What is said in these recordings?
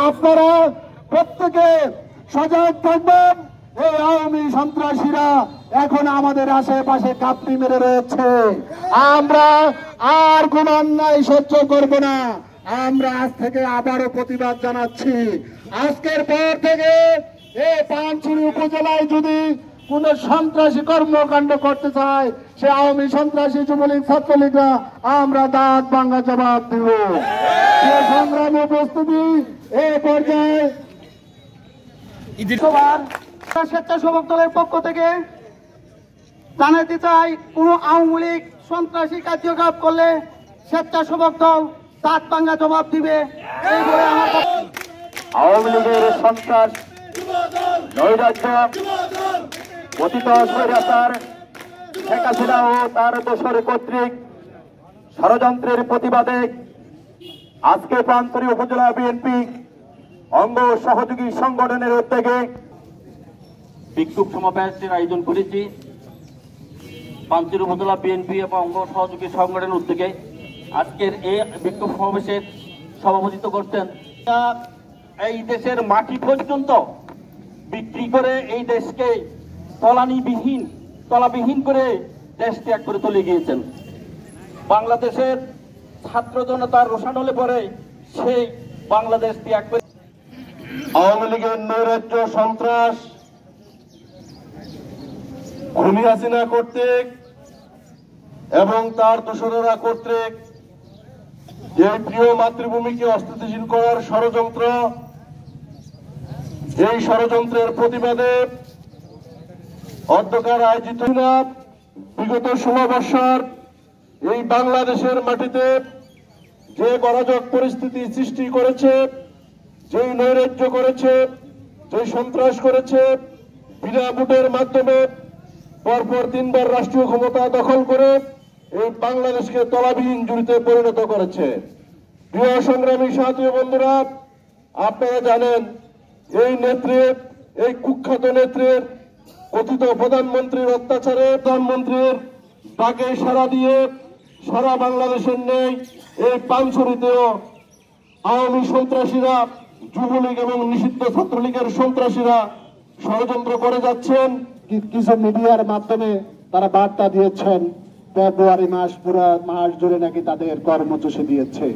আপনারা প্রত্যেকে সজাগ থাকবেন। এই আওয়ামী সন্ত্রাসীরা এখন আমাদের আশেপাশে কাপ্পি মেরে রয়েছে। আমরা আর কোন অন্যায় সহ্য করব না। আমরা আজ থেকে আবারও প্রতিবাদ জানাচ্ছি। আজকের পর থেকে এই পানছড়ি উপজেলায় যদি কোন সন্ত্রাসী কর্মকাণ্ড করতে চায়, সে আওয়ামী সন্ত্রাসী যুবলীগ ছাত্রলীগরা আমরা দাঁত ভাঙা জবাব দিব। সংগ্রামী উপস্থিতি এই পর্যায়ে স্বেচ্ছাসেবক দলের পক্ষ থেকে জানাতে চাই, কোন আওয়ামী লীগ সন্ত্রাসী কার্যকলাপ করলে স্বেচ্ছাসেবক দল দাঁত ভাঙা জবাব দিবে। এই বলে আমার আওয়ামী লীগের সন্ত্রাস, নৈরাজ্য, পতিত স্বৈরাচার শেখ হাসিনা ও তার দোসর কর্তৃক ষড়যন্ত্রের প্রতিবাদে আজকে পানছড়ি উপজেলা বিএনপি অঙ্গ সহযোগী সংগঠনের উদ্যোগে বিক্ষোভ সমাবেশের আয়োজন করেছি। পানছড়ি উপজেলা বিএনপি এবং অঙ্গ সহযোগী সংগঠনের উদ্যোগে আজকের এই বিক্ষোভ সমাবেশের সভাপতিত্ব করতেন। এই দেশের মাটি পর্যন্ত বিক্রি করে এই দেশকে তলাবিহীন করে দেশ ত্যাগ করে চলে গিয়েছেন। বাংলাদেশের ছাত্র জনতার রোষানলে পরে সেই বাংলাদেশ ত্যাগ করে আওয়ামী লীগের নৈরাজ্য, সন্ত্রাস, খুনি হাসিনা কর্তৃক এবং তার দোসরেরা কর্তৃক এই প্রিয় মাতৃভূমিকে অস্থিতিশীল করার ষড়যন্ত্র, এই ষড়যন্ত্রের প্রতিবাদে অধ্যকার আয়োজিত বিগত 16 বৎসর এই বাংলাদেশের মাটিতে যে অরাজক পরিস্থিতি সৃষ্টি করেছে, যেই নৈরাজ্য করেছে, যে সন্ত্রাস করেছে, বিনা ভোটের মাধ্যমে পরপর 3 বার রাষ্ট্রীয় ক্ষমতা দখল করে এই বাংলাদেশকে তলাবিহীন জুড়িতে পরিণত করেছে। প্রিয় সংগ্রামী সাথী বন্ধুরা, আপনারা জানেন এই নেত্রীর, এই কুখ্যাত নেত্রীর কথিত প্রধানমন্ত্রীর অত্যাচারে প্রধানমন্ত্রীর ডাকে সাড়া দিয়ে সারা বাংলাদেশের নেই এই পানছড়িতেও আওয়ামী সন্ত্রাসীরা, যুবলীগ এবং নিষিদ্ধ ছাত্রলীগের সন্ত্রাসীরা ষড়যন্ত্র করে যাচ্ছেন। কিছু মিডিয়ার মাধ্যমে তারা বার্তা দিয়েছেন ফেব্রুয়ারি মাস পুরো মাস জুড়ে নাকি তাদের কর্মসূচি দিয়েছে।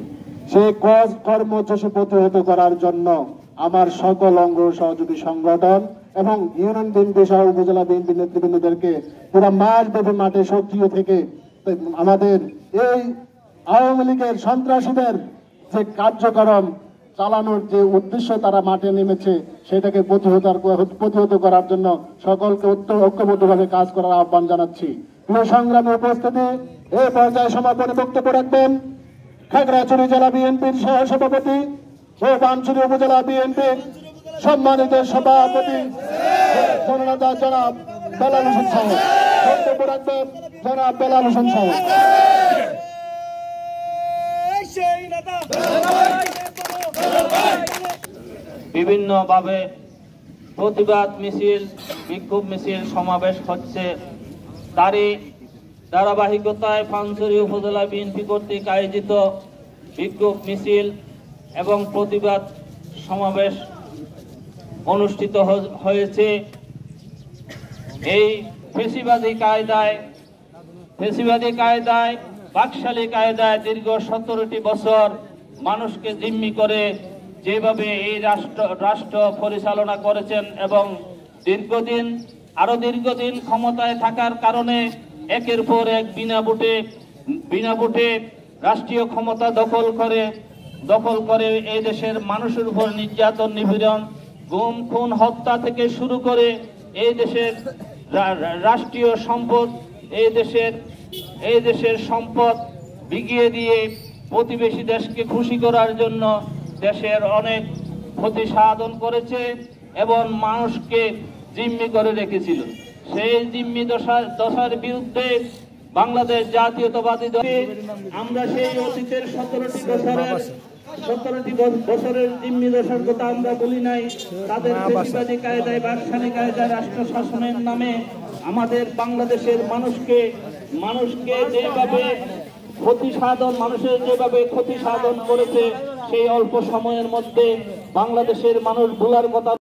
সেই কর্মসূচি প্রতিহত করার জন্য আমার সকল অঙ্গ সহযোগী সংগঠন এবং ইউনিয়ন বিএনপি সহ উপজেলা বিএনপি নেতৃবৃন্দদেরকে পুরো মাস ব্যাপী মাঠে সক্রিয় থেকে আমাদের এই আওয়ামী লীগের সন্ত্রাসীদের যে কার্যক্রম চালানোর যে উদ্দেশ্য তারা মাঠে নেমেছে সেটাকে প্রতিহত করার জন্য সকলকে ঐক্যবদ্ধভাবে কাজ করার আহ্বান জানাচ্ছি। প্রিয় সংগ্রামী উপস্থিতি, এই পর্যায়ে সমাপনী বক্তব্য রাখবেন খাগড়াছড়ি জেলা বিএনপির সহ সভাপতি ও পানছড়ি উপজেলা বিএনপির সম্মানিত সভাপতি জনাব বেলাল হোসেন সাহেব। বক্তব্য রাখবেন জনাব বেলাল হোসেন সাহেব। বিভিন্নভাবে প্রতিবাদ মিছিল, বিক্ষোভ মিছিল সমাবেশ হচ্ছে। তারই ধারাবাহিকতায় পানছড়ি উপজেলা বিএনপি কর্তৃক আয়োজিত বিক্ষোভ মিছিল এবং প্রতিবাদ সমাবেশ অনুষ্ঠিত হয়েছে। এই ফেসিবাদী কায়দায় বাকশালী কায়দায় দীর্ঘ 17টি বছর মানুষকে জিম্মি করে যেভাবে এই রাষ্ট্র পরিচালনা করেছেন এবং দীর্ঘদিন ক্ষমতায় থাকার কারণে একের পর এক বিনা ভোটে রাষ্ট্রীয় ক্ষমতা দখল করে এই দেশের মানুষের উপর নির্যাতন, নিপীড়ন, গুম, খুন, হত্যা থেকে শুরু করে এই দেশের রাষ্ট্রীয় সম্পদ, এই দেশের সম্পদ বিকিয়ে দিয়ে প্রতিবেশী দেশকে খুশি করার জন্য দেশের অনেক ক্ষতি সাধন করেছে এবং মানুষকে জিম্মি করে রেখেছিল। সেই জিম্মি দশার বিরুদ্ধে বাংলাদেশ জাতীয়তাবাদী দল আমরা সেই অতীতের 17টি বছরের জিম্মি দশার কথা আমরা বলি নাই। তাদের ফেসিবাদী কায়দায়, বাকশালী কায়দায় রাষ্ট্র শাসনের নামে আমাদের বাংলাদেশের মানুষকে যেভাবে ক্ষতি সাধন করেছে সেই অল্প সময়ের মধ্যে বাংলাদেশের মানুষ ভোলার কথা